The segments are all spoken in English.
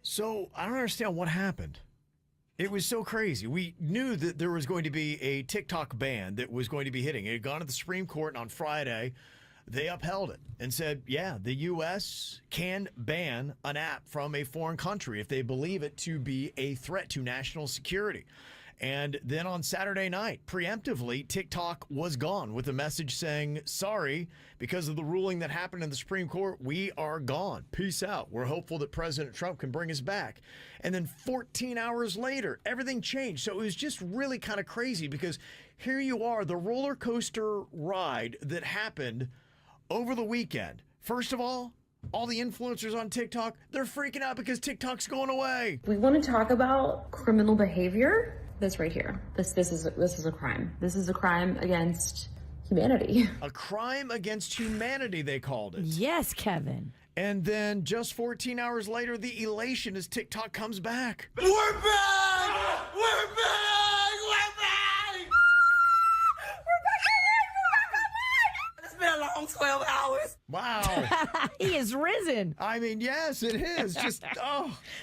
So I don't understand what happened. It was so crazy. We knew that there was going to be a TikTok ban that was going to be hitting. It had gone to the Supreme Court, and on Friday, they upheld it and said, yeah, the U.S. can ban an app from a foreign country if they believe it to be a threat to national security. And then on Saturday night, preemptively, TikTok was gone with a message saying, sorry, because of the ruling that happened in the Supreme Court, we are gone. Peace out. We're hopeful that President Trump can bring us back. And then 14 hours later, everything changed. So it was just really kind of crazy because here you are, the roller coaster ride that happened over the weekend. First of all the influencers on TikTok, they're freaking out because TikTok's going away. We want to talk about criminal behavior. This right here. This is a crime. This is a crime against humanity. A crime against humanity, they called it. Yes, Kevin. And then just 14 hours later, the elation as TikTok comes back. We're back! We're back! We're back! It's been a long 12 hours. Wow. He is risen I mean, yes, it is. Just,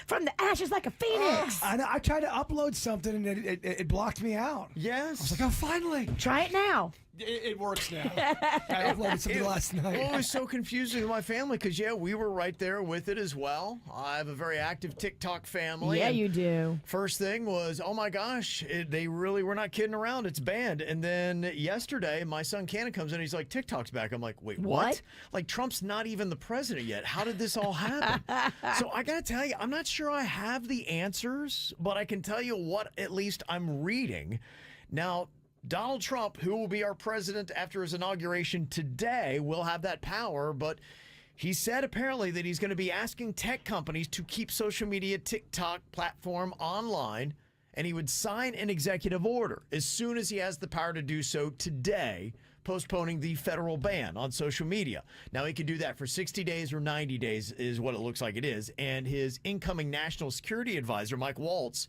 from the ashes like a phoenix. I tried to upload something and it blocked me out. Yes. I was like, oh, finally. Try it now. It works now. I uploaded something last night. Well, it was so confusing to my family because, yeah, we were right there with it as well. I have a very active TikTok family. Yeah, and you do. First thing was, oh my gosh, they really were not kidding around. It's banned. And then yesterday, my son Cannon comes in. He's like, TikTok's back. I'm like, wait, what? Like, Trump's not even the president yet. How did this all happen? So I got to tell you, I'm not sure I have the answers, but I can tell you what at least I'm reading. Now, Donald Trump, who will be our president after his inauguration today, will have that power, but he said apparently that he's going to be asking tech companies to keep social media TikTok platform online, and he would sign an executive order as soon as he has the power to do so today, postponing the federal ban on social media. Now, he could do that for 60 days or 90 days is what it looks like it is, and his incoming national security advisor, Mike Waltz,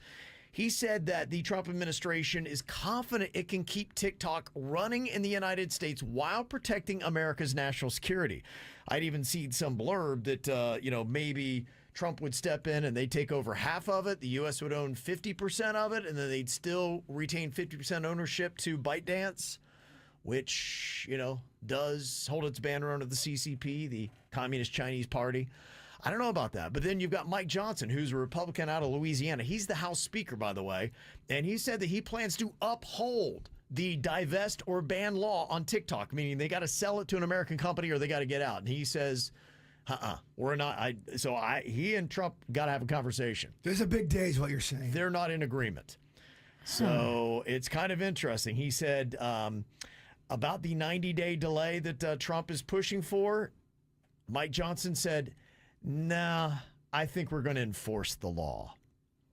he said that the Trump administration is confident it can keep TikTok running in the United States while protecting America's national security. I'd even seen some blurb that, maybe Trump would step in and they'd take over half of it. The U.S. would own 50% of it, and then they'd still retain 50% ownership to ByteDance, which, does hold its banner under the CCP, the Communist Chinese Party. I don't know about that. But then you've got Mike Johnson, who's a Republican out of Louisiana. He's the House Speaker, by the way. And he said that he plans to uphold the divest or ban law on TikTok, meaning they got to sell it to an American company or they got to get out. And he says, we're not. He and Trump got to have a conversation. There's a big day is what you're saying. They're not in agreement. So it's kind of interesting. He said about the 90-day delay that Trump is pushing for, Mike Johnson said, nah, I think we're going to enforce the law.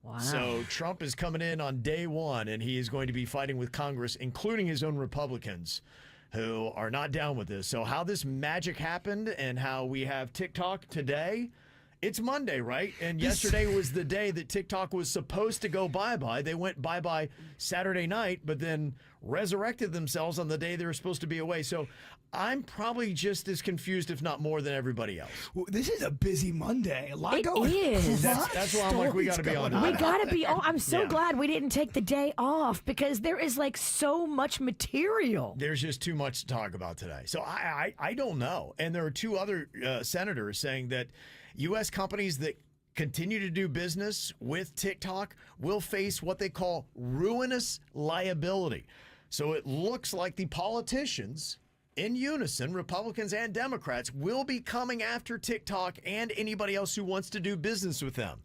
Wow. So Trump is coming in on day one, and he is going to be fighting with Congress, including his own Republicans, who are not down with this. So how this magic happened and how we have TikTok today, it's Monday, right? And yesterday was the day that TikTok was supposed to go bye-bye. They went bye-bye Saturday night, but then resurrected themselves on the day they were supposed to be away. So I'm probably just as confused, if not more, than everybody else. Well, this is a busy Monday. A lot It going is. That's why I'm like, we got to be on We that. got to be. Oh, I'm so Yeah. glad we didn't take the day off because there is like so much material. There's just too much to talk about today. So I don't know. And there are two other senators saying that U.S. companies that continue to do business with TikTok will face what they call ruinous liability. So it looks like the politicians in unison, Republicans and Democrats, will be coming after TikTok and anybody else who wants to do business with them.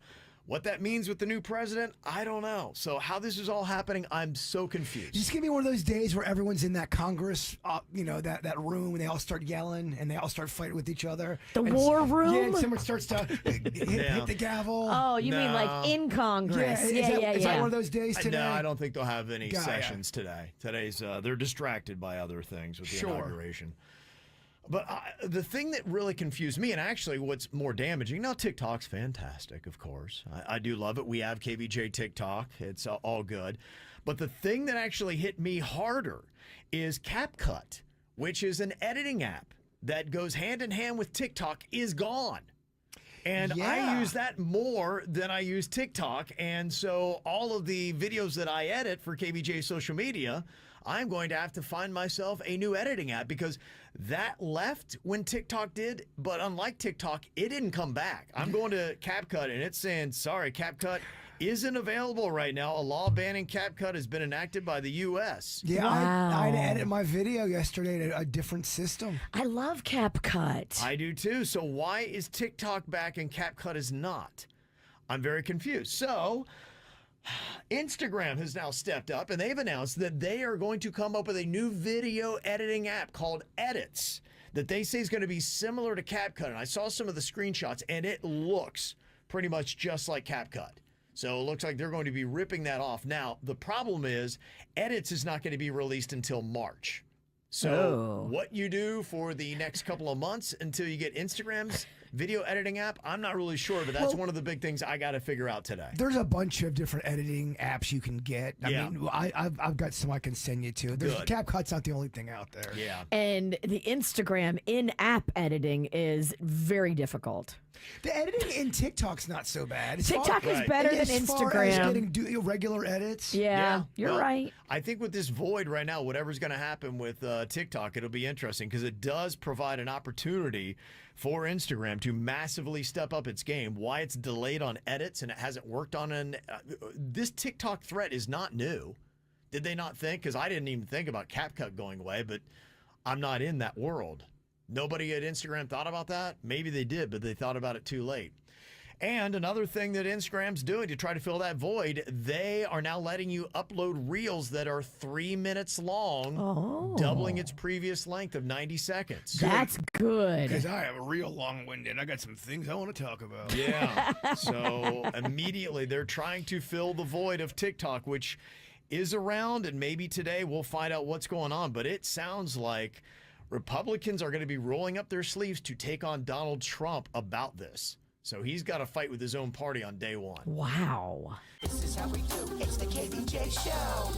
What that means with the new president, I don't know. So how this is all happening, I'm so confused. It's going to be one of those days where everyone's in that Congress, that room, and they all start yelling, and they all start fighting with each other. The And war room? Yeah, and someone starts to hit the gavel. Oh, you mean like No. in Congress? Is that one of those days today? No, I don't think they'll have any Yeah. sessions today. Today's they're distracted by other things with the Sure. inauguration. But the thing that really confused me, and actually what's more damaging, now TikTok's fantastic, of course. I do love it. We have KVJ TikTok. It's all good. But the thing that actually hit me harder is CapCut, which is an editing app that goes hand in hand with TikTok, is gone. And Yeah. I use that more than I use TikTok. And so all of the videos that I edit for KBJ social media, I'm going to have to find myself a new editing app because that left when TikTok did. But unlike TikTok, it didn't come back. I'm going to CapCut and it's saying, sorry, CapCut isn't available right now. A law banning CapCut has been enacted by the U.S. Yeah, Wow. I had to edit my video yesterday to a different system. I love CapCut. I do too. So why is TikTok back and CapCut is not? I'm very confused. So Instagram has now stepped up and they've announced that they are going to come up with a new video editing app called Edits that they say is going to be similar to CapCut. And I saw some of the screenshots and it looks pretty much just like CapCut. So it looks like they're going to be ripping that off. Now, the problem is Edits is not going to be released until March. So what you do for the next couple of months until you get Instagram's video editing app, I'm not really sure, but that's one of the big things I got to figure out today. There's a bunch of different editing apps you can get. I Yeah. mean, I've got some I can send you to. Good. CapCut's not the only thing out there. Yeah. And the Instagram in-app editing is very difficult. The editing in TikTok's not so bad. TikTok is Right. better than as far as Instagram. getting regular edits. Yeah, you're well, right. I think with this void right now, whatever's going to happen with TikTok, it'll be interesting because it does provide an opportunity for Instagram to massively step up its game. Why it's delayed on edits and it hasn't worked on this TikTok threat is not new. Did they not think? Because I didn't even think about CapCut going away, but I'm not in that world. Nobody at Instagram thought about that? Maybe they did, but they thought about it too late. And another thing that Instagram's doing to try to fill that void, they are now letting you upload reels that are 3 minutes long, doubling its previous length of 90 seconds. That's good. Because I am real long-winded. I got some things I want to talk about. Yeah. So immediately they're trying to fill the void of TikTok, which is around, and maybe today we'll find out what's going on. But it sounds like Republicans are going to be rolling up their sleeves to take on Donald Trump about this. So he's got to fight with his own party on day one. Wow. This is how we do. It's the KBJ Show.